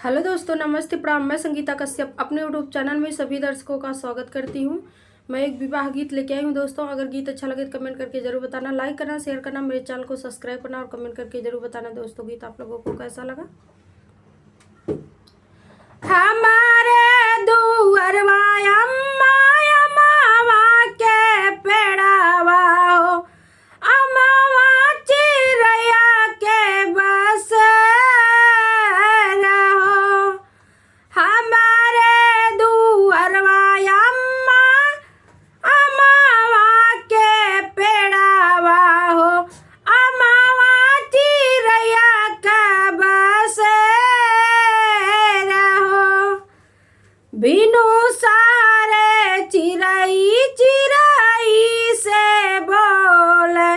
Hello दोस्तों, नमस्ते प्रणाम। मैं संगीता कश्यप अपने यूट्यूब चैनल में सभी दर्शकों का स्वागत करती हूं। मैं एक विवाह गीत लेके आई हूं दोस्तों। अगर गीत अच्छा लगे तो कमेंट करके जरूर बताना, लाइक करना, शेयर करना, मेरे चैनल को सब्सक्राइब करना और कमेंट करके जरूर बताना दोस्तों गीत आप लोगों को कैसा लगा। हमारे दुअरवा अम्मा अम्मा के पेड़ावा हो, अम्मा चिरैया के बस रहो। हमारे दुअरवा अम्मा अम्मा के पेड़ावा हो, अम्मा चिरैया के बस बिनु सारे चिराई चिराई से बोले,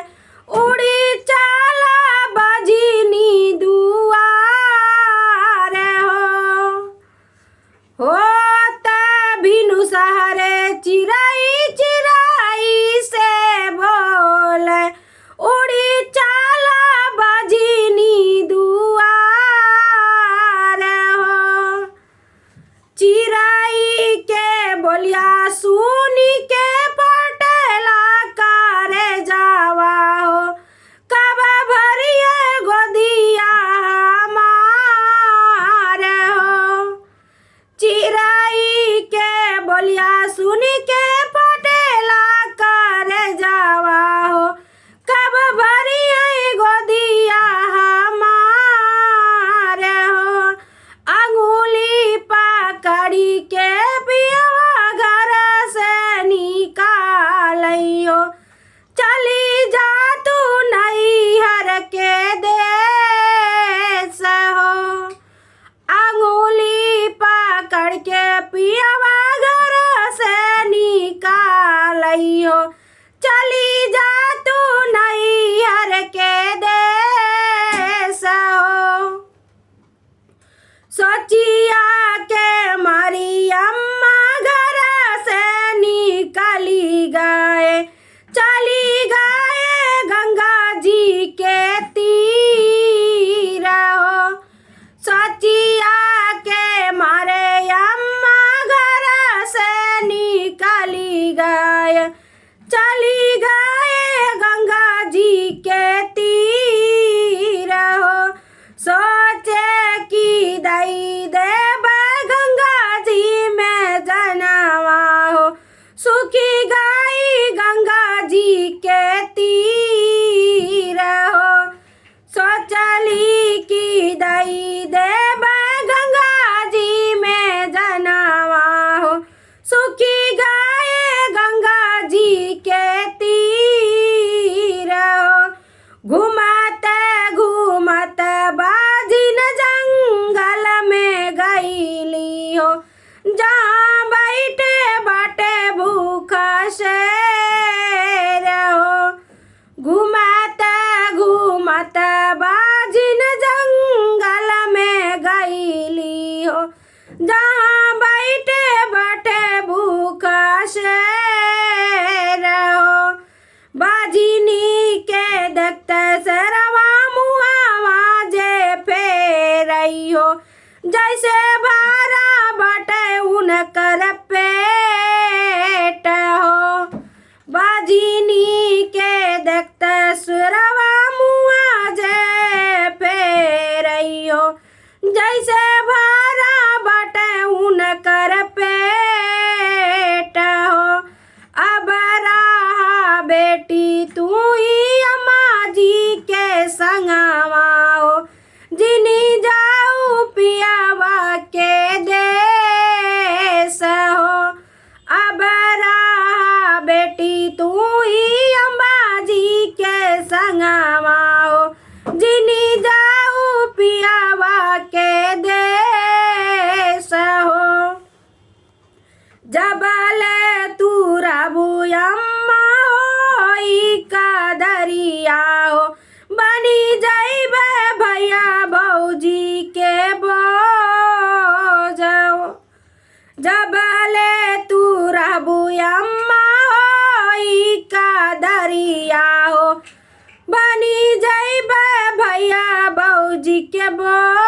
उड़ी चला बजनी दुआर होता बिनु सहारे चिराई चिराई से बोले, उड़ी चला बजनी दुआर हो। चिराई के बोलिया सुनी के पटेला करे जावा हो, कब भरिए गोदिया हमार हो। चिराई के बोलिया सुनी के पटेला करे जावा हो, कब भरिए गोदिया हमार हो। अंगुली पकड़ी के पियवा घर से निकालियो, चली जा तू नैहर के देश हो। अंगुली पकड़ के पियवा घर से निकालियो, चली जा तू नैहर के देश हो। सोचिया के मारी अम्मा घर से निकली गए, चली गए गंगा जी के तीर हो। सोचिया के मारे अम्मा घर से निकली गए, चली गए गंगा जी के तीर हो। सोचे कि दई देव गंगा जी में जनावा हो, सुखी गई गंगा जी के तीर हो। सोचली कि दई देव गंगा जी में जनावा हो, सुखी गए गंगा जी के तीर हो। घुमाते घूमते बाजिन जंगल में गईली हो, जहाँ बैठे बाटे भूखा शेर हो। घुमाते घूमते बाजिन जंगल में गईली हो, जहाँ बैठे बाटे भूखा शेर हो। बाजिनी के देखते सरवा मुहावा जे फेरई हो, जैसे भारा बटे उनकर पेट हो। बाजिनी के देखते सरवा मुहा जे फेरई हो, जैसे भारा बटे उनकर पेट हो। अब रहा बेटी तू ही अम्मा जी के संगवा हो, जिनी जाऊ पियावा के देश हो। अब रहा बेटी तू ही अम्मा जी के संगवा हो, जिनी जाऊ पियावा के देश हो। जबले तू राबू अम्मा होई का दरिया हो, बनी जाइबे भैया भौजी के बोझ हो। जबले तू राबू अम्मा होई का दरिया हो, बनी जाइबे भैया भौजी के बोझ